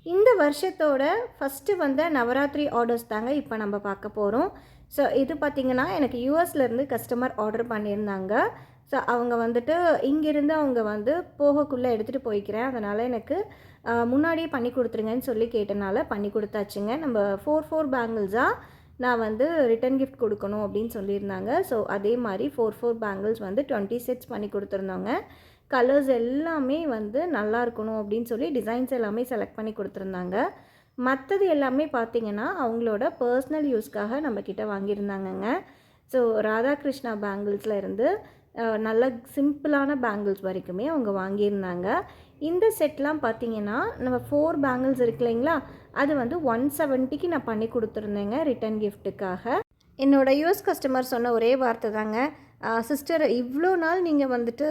இந்த வருஷத்தோட ஃபஸ்ட்டு வந்த நவராத்திரி ஆர்டர்ஸ் தாங்க இப்போ நம்ம பார்க்க போகிறோம். ஸோ இது பார்த்திங்கன்னா எனக்கு யூஎஸ்லேருந்து கஸ்டமர் ஆர்டர் பண்ணியிருந்தாங்க. ஸோ அவங்க வந்துட்டு இங்கேருந்து அவங்க வந்து போகக்குள்ளே எடுத்துகிட்டு போய்க்கிறேன், அதனால் எனக்கு முன்னாடியே பண்ணி கொடுத்துருங்கன்னு சொல்லி கேட்டனால பண்ணி கொடுத்தாச்சுங்க. நம்ம 4 பேங்கிள்ஸாக நான் வந்து ரிட்டன் கிஃப்ட் கொடுக்கணும் அப்படின்னு சொல்லியிருந்தாங்க. ஸோ அதே மாதிரி 4 பேங்கிள்ஸ் வந்து 20 செட்ஸ் பண்ணி கொடுத்துருந்தாங்க. கலர்ஸ் எல்லாமே வந்து நல்லா இருக்கணும் அப்படின்னு சொல்லி டிசைன்ஸ் எல்லாமே செலக்ட் பண்ணி கொடுத்துருந்தாங்க. மற்றது எல்லாமே பார்த்திங்கன்னா அவங்களோட பர்சனல் யூஸ்க்காக நம்மக்கிட்ட வாங்கியிருந்தாங்கங்க. ஸோ ராதாகிருஷ்ணா பேங்கிள்ஸில் இருந்து நல்ல சிம்பிளான பேங்கிள்ஸ் வரைக்குமே அவங்க வாங்கியிருந்தாங்க. இந்த செட்லாம் பார்த்திங்கன்னா நம்ம 4 பேங்கிள்ஸ் இருக்கு இல்லைங்களா, அது வந்து 170க்கு நான் பண்ணி கொடுத்துருந்தேங்க ரிட்டன் கிஃப்ட்டுக்காக. என்னோடய யூஎஸ் கஸ்டமர் சொன்ன ஒரே வார்த்தை தாங்க, சிஸ்டர் இவ்வளோ நாள் நீங்கள் வந்துட்டு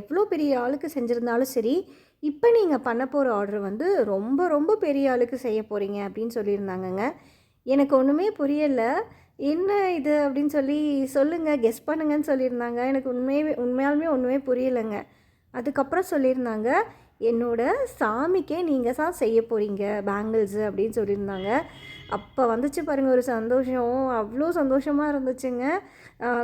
எவ்வளோ பெரிய ஆளுக்கு செஞ்சுருந்தாலும் சரி, இப்போ நீங்கள் பண்ண போகிற ஆர்டர் வந்து ரொம்ப ரொம்ப பெரிய ஆளுக்கு செய்ய போகிறீங்க அப்படின்னு சொல்லியிருந்தாங்கங்க. எனக்கு ஒன்றுமே புரியலை, என்ன இது அப்படின்னு சொல்லி சொல்லுங்கள், கெஸ் பண்ணுங்கன்னு சொல்லியிருந்தாங்க. எனக்கு உண்மையாலுமே ஒன்றுமே புரியலைங்க. அதுக்கப்புறம் சொல்லியிருந்தாங்க, என்னோட சாமிக்கே நீங்கள் தான் செய்ய போகிறீங்க பேங்கிள்ஸு அப்படின்னு சொல்லியிருந்தாங்க. அப்போ வந்துச்சு பாருங்கள் ஒரு சந்தோஷம், அவ்வளோ சந்தோஷமாக இருந்துச்சுங்க.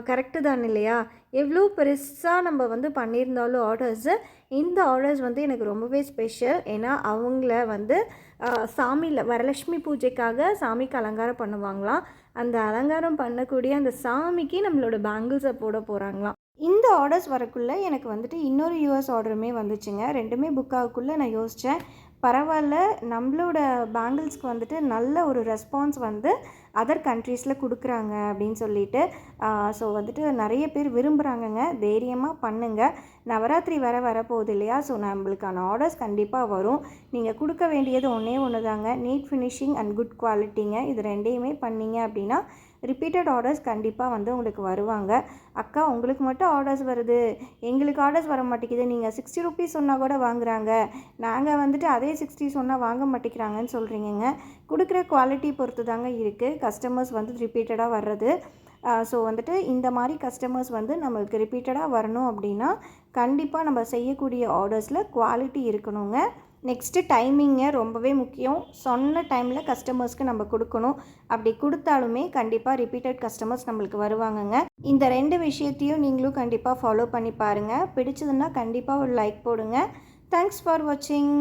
கரெக்டு தான் இல்லையா? எவ்வளோ பெருசாக நம்ம வந்து பண்ணியிருந்தாலும் ஆர்டர்ஸு, இந்த ஆர்டர்ஸ் வந்து எனக்கு ரொம்பவே ஸ்பெஷல். ஏன்னா அவங்கள வந்து சாமியில் வரலட்சுமி பூஜைக்காக சாமிக்கு அலங்காரம் பண்ணுவாங்களாம். அந்த அலங்காரம் பண்ணக்கூடிய அந்த சாமிக்கு நம்மளோட பேங்கிள்ஸை போட போகிறாங்களாம். இந்த ஆர்டர்ஸ் வரக்குள்ளே எனக்கு வந்துட்டு இன்னொரு யூஎஸ் ஆர்டருமே வந்துச்சுங்க. 2மே புக் ஆகக்குள்ளே நான் யோசித்தேன், பரவாயில்ல நம்மளோட பேங்கிள்ஸ்க்கு வந்துட்டு நல்ல ஒரு ரெஸ்பான்ஸ் வந்து அதர் கண்ட்ரீஸில் கொடுக்குறாங்க அப்படின்னு சொல்லிட்டு. ஸோ வந்துட்டு நிறைய பேர் விரும்புகிறாங்கங்க. தைரியமாக பண்ணுங்கள், நவராத்திரி வரப்போகுது இல்லையா? ஸோ நம்மளுக்கான ஆர்டர்ஸ் கண்டிப்பாக வரும். நீங்கள் கொடுக்க வேண்டியது ஒன்று தாங்க, நீட் ஃபினிஷிங் அண்ட் குட் குவாலிட்டிங்க. இது 2யுமே பண்ணிங்க அப்படின்னா ரிப்பீட்டட் ஆர்டர்ஸ் கண்டிப்பாக வந்து உங்களுக்கு வருவாங்க. அக்கா உங்களுக்கு மட்டும் ஆர்டர்ஸ் வருது, எங்களுக்கு ஆர்டர்ஸ் வர மாட்டேங்குது, நீங்கள் 60 ருபீஸ் சொன்னால் கூட வாங்குகிறாங்க, நாங்கள் வந்துட்டு அதே 60 சொன்னால் வாங்க மாட்டேங்கிறாங்கன்னு சொல்கிறீங்கங்க. கொடுக்குற குவாலிட்டி பொறுத்து தாங்க இருக்குது கஸ்டமர்ஸ் வந்து ரிப்பீட்டடாக வர்றது. ஸோ வந்துட்டு இந்த மாதிரி கஸ்டமர்ஸ் வந்து நம்மளுக்கு ரிப்பீட்டடாக வரணும் அப்படின்னா கண்டிப்பாக நம்ம செய்யக்கூடிய ஆர்டர்ஸில் குவாலிட்டி இருக்கணுங்க. நெக்ஸ்ட்டு டைமிங்க ரொம்பவே முக்கியம். சொன்ன டைமில் கஸ்டமர்ஸ்க்கு நம்ம கொடுக்கணும். அப்படி கொடுத்தாலுமே கண்டிப்பாக ரிப்பீட்டட் கஸ்டமர்ஸ் நம்மளுக்கு வருவாங்கங்க. இந்த 2 விஷயத்தையும் நீங்களும் கண்டிப்பாக ஃபாலோ பண்ணி பாருங்கள். பிடிச்சதுன்னா கண்டிப்பாக ஒரு லைக் போடுங்க. தேங்க்ஸ் ஃபார் வாட்சிங்.